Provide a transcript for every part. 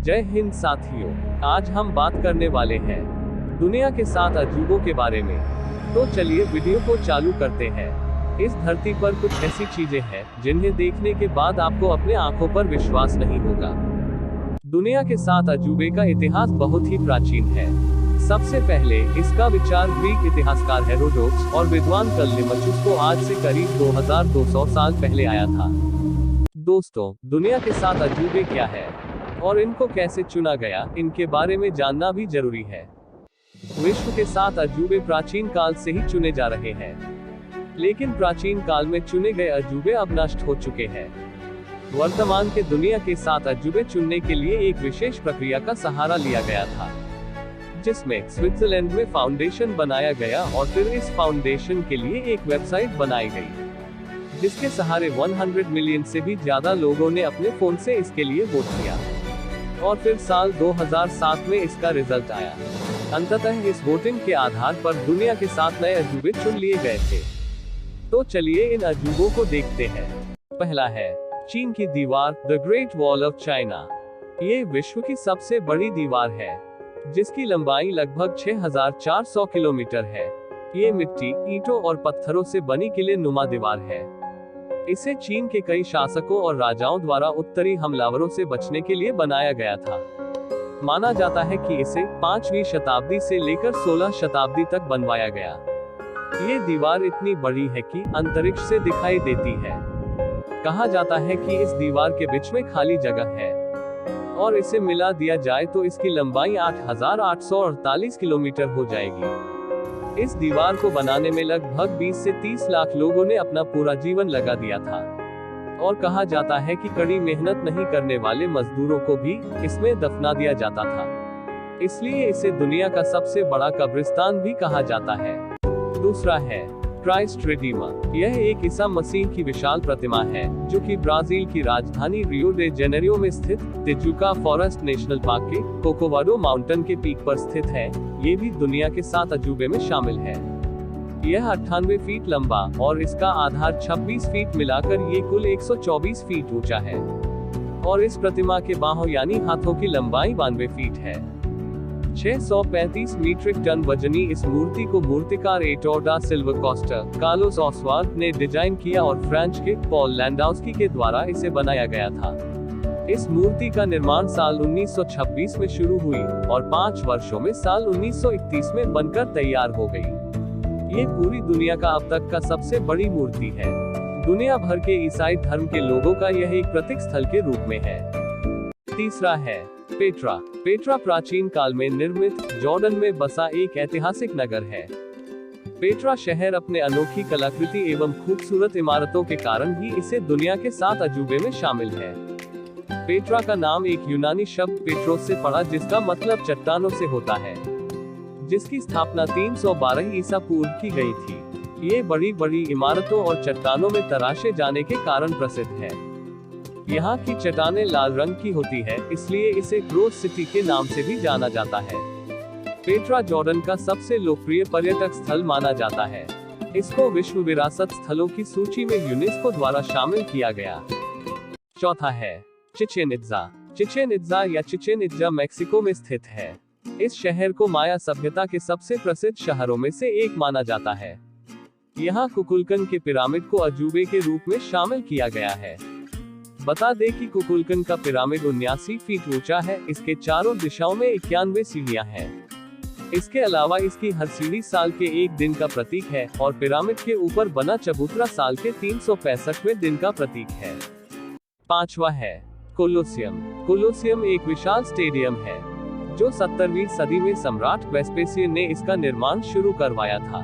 जय हिंद साथियों, आज हम बात करने वाले हैं दुनिया के 7 अजूबों के बारे में। तो चलिए वीडियो को चालू करते हैं। इस धरती पर कुछ ऐसी चीजें हैं जिन्हें देखने के बाद आपको अपने आंखों पर विश्वास नहीं होगा। दुनिया के 7 अजूबे का इतिहास बहुत ही प्राचीन है। सबसे पहले इसका विचार ग्रीक इतिहासकार हेरोडोटस और विद्वान कलनीमचुस को आज से करीब 2200 साल पहले आया था। दोस्तों, दुनिया के 7 अजूबे क्या है और इनको कैसे चुना गया, इनके बारे में जानना भी जरूरी है। विश्व के 7 अजूबे प्राचीन काल से ही चुने जा रहे हैं, लेकिन प्राचीन काल में चुने गए अजूबे अब नष्ट हो चुके हैं। वर्तमान के दुनिया के 7 अजूबे चुनने के लिए एक विशेष प्रक्रिया का सहारा लिया गया था, जिसमें स्विट्जरलैंड में फाउंडेशन बनाया गया और फिर इस फाउंडेशन के लिए एक वेबसाइट बनाई गई, जिसके सहारे 100 मिलियन से भी ज्यादा लोगों ने अपने फोन से इसके लिए वोट किया और फिर साल 2007 में इसका रिजल्ट आया। अंततः इस वोटिंग के आधार पर दुनिया के 7 नए अजूबे चुन लिए गए थे। तो चलिए इन अजूबों को देखते हैं। पहला है चीन की दीवार, the great wall of China. ये विश्व की सबसे बड़ी दीवार है, जिसकी लंबाई लगभग 6400 किलोमीटर है। ये मिट्टी, ईंटों और पत्थरों से बनी किले नुमा दीवार है। इसे चीन के कई शासकों और राजाओं द्वारा उत्तरी हमलावरों से बचने के लिए बनाया गया था। माना जाता है कि इसे 5वीं शताब्दी से लेकर 16 शताब्दी तक बनवाया गया। ये दीवार इतनी बड़ी है कि अंतरिक्ष से दिखाई देती है। कहा जाता है कि इस दीवार के बीच में खाली जगह है और इसे मिला दिया जाए तो इसकी लंबाई 8848 किलोमीटर हो जाएगी। इस दीवार को बनाने में लगभग 20 से 30 लाख लोगों ने अपना पूरा जीवन लगा दिया था और कहा जाता है कि कड़ी मेहनत नहीं करने वाले मजदूरों को भी इसमें दफना दिया जाता था। इसलिए इसे दुनिया का सबसे बड़ा कब्रिस्तान भी कहा जाता है। दूसरा है क्राइस्ट रिडीमर। यह एक ईसा मसीह की विशाल प्रतिमा है, जो कि ब्राजील की राजधानी रियो दे जेनेरियो में स्थित तिजुका फॉरेस्ट नेशनल पार्क के कोकोवाडो माउंटेन के पीक पर स्थित है। ये भी दुनिया के 7 अजूबे में शामिल है। यह 98 फीट लंबा और इसका आधार 26 फीट मिलाकर ये कुल 124 फीट ऊंचा है और इस प्रतिमा के बाहों यानी हाथों की लंबाई 92 फीट है। 635 मीट्रिक टन वजनी इस मूर्ति को मूर्तिकार एटोर डा सिल्वा कोस्टा कार्लोस ऑस्वाल्ड ने डिजाइन किया और फ्रांस के पॉल लैंडोव्स्की के द्वारा इसे बनाया गया था। इस मूर्ति का निर्माण साल 1926 में शुरू हुई और 5 वर्षों में साल 1931 में बनकर तैयार हो गई। ये पूरी दुनिया का अब तक का सबसे बड़ी मूर्ति है। दुनिया भर के ईसाई धर्म के लोगों का यह एक प्रतीक स्थल के रूप में है। तीसरा है पेट्रा। पेट्रा प्राचीन काल में निर्मित जॉर्डन में बसा एक ऐतिहासिक नगर है। पेट्रा शहर अपने अनोखी कलाकृति एवं खूबसूरत इमारतों के कारण ही इसे दुनिया के 7 अजूबे में शामिल है। पेट्रा का नाम एक यूनानी शब्द पेट्रोस से पड़ा, जिसका मतलब चट्टानों से होता है, जिसकी स्थापना 312 ईसा पूर्व की गई थी। ये बड़ी बड़ी इमारतों और चट्टानों में तराशे जाने के कारण प्रसिद्ध है। यहाँ की चट्टानें लाल रंग की होती है, इसलिए इसे क्रोस सिटी के नाम से भी जाना जाता है। पेट्रा जॉर्डन का सबसे लोकप्रिय पर्यटक स्थल माना जाता है। इसको विश्व विरासत स्थलों की सूची में यूनेस्को द्वारा शामिल किया गया। चौथा है चिचेन इत्जा। चिचेन इत्जा या चिचेन इत्जा मेक्सिको में स्थित है। इस शहर को माया सभ्यता के सबसे प्रसिद्ध शहरों में से एक माना जाता है। यहाँ कुकुलकन के पिरामिड को अजूबे के रूप में शामिल किया गया है। बता दें कि कुकुलकन का पिरामिड 79 फीट ऊंचा है। इसके चारों दिशाओं में 91 सीढ़ियां हैं। इसके अलावा इसकी हर सीढ़ी साल के एक दिन का प्रतीक है और पिरामिड के ऊपर बना चबूतरा साल के 365वें दिन का प्रतीक है। पांचवा है कोलोसियम। कोलोसियम एक विशाल स्टेडियम है, जो 17वीं सदी में सम्राट वेस्पेसियन ने इसका निर्माण शुरू करवाया था।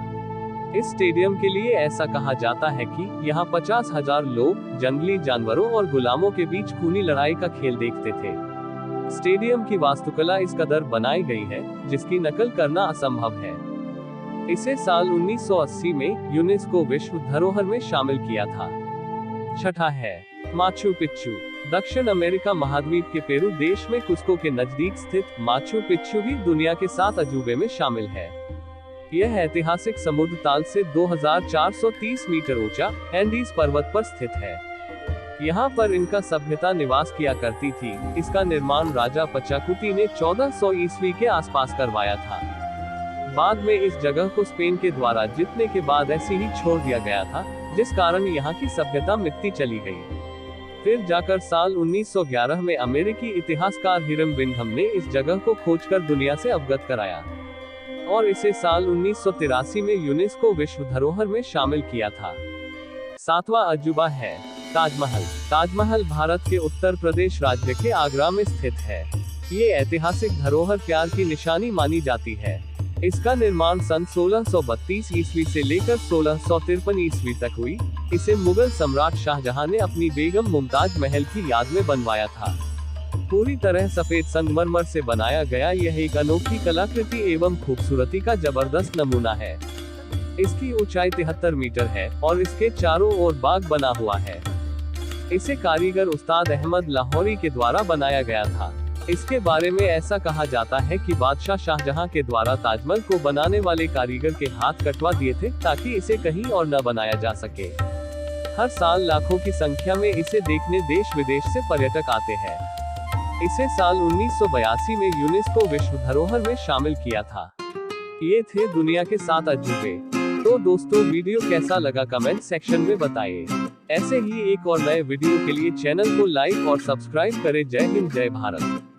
इस स्टेडियम के लिए ऐसा कहा जाता है कि यहाँ 50,000 लोग जंगली जानवरों और गुलामों के बीच खूनी लड़ाई का खेल देखते थे। स्टेडियम की वास्तुकला इस कदर बनाई गई है, जिसकी नकल करना असंभव है। इसे साल 1980 में यूनेस्को विश्व धरोहर में शामिल किया था। छठा है माचू पिच्चू। दक्षिण अमेरिका महाद्वीप के पेरू देश में कुस्को के नजदीक स्थित माचू पिच्चू भी दुनिया के 7 अजूबे में शामिल है। यह ऐतिहासिक समुद्र ताल से 2430 मीटर ऊंचा एंडीज पर्वत पर स्थित है। यहाँ पर इनका सभ्यता निवास किया करती थी। इसका निर्माण राजा पचाकुती ने 1400 ईस्वी के आसपास करवाया था। बाद में इस जगह को स्पेन के द्वारा जीतने के बाद ऐसे ही छोड़ दिया गया था, जिस कारण यहाँ की सभ्यता मिटती चली गई। फिर जाकर साल 1911 में अमेरिकी इतिहासकार हिरम बिंघम ने इस जगह को खोजकर दुनिया से अवगत कराया और इसे साल 1983 में यूनेस्को विश्व धरोहर में शामिल किया था। 7वां अजूबा है ताजमहल। ताजमहल भारत के उत्तर प्रदेश राज्य के आगरा में स्थित है। ये ऐतिहासिक धरोहर प्यार की निशानी मानी जाती है। इसका निर्माण सन 1632 ईस्वी से लेकर 1653 ईस्वी तक हुई। इसे मुगल सम्राट शाहजहां ने अपनी बेगम मुमताज महल की याद में बनवाया था। पूरी तरह सफेद संगमरमर से बनाया गया यह एक अनोखी कलाकृति एवं खूबसूरती का जबरदस्त नमूना है। इसकी ऊंचाई 73 मीटर है और इसके चारों ओर बाग बना हुआ है। इसे कारीगर उस्ताद अहमद लाहौरी के द्वारा बनाया गया था। इसके बारे में ऐसा कहा जाता है कि बादशाह शाहजहां के द्वारा ताजमहल को बनाने वाले कारीगर के हाथ कटवा दिए थे ताकि इसे कहीं और न बनाया जा सके। हर साल लाखों की संख्या में इसे देखने देश विदेश से पर्यटक आते हैं। इसे साल 1982 में यूनेस्को विश्व धरोहर में शामिल किया था। ये थे दुनिया के 7 अजूबे। तो दोस्तों, वीडियो कैसा लगा कमेंट सेक्शन में बताइए। ऐसे ही एक और नए वीडियो के लिए चैनल को लाइक और सब्सक्राइब करें। जय हिंद, जय भारत।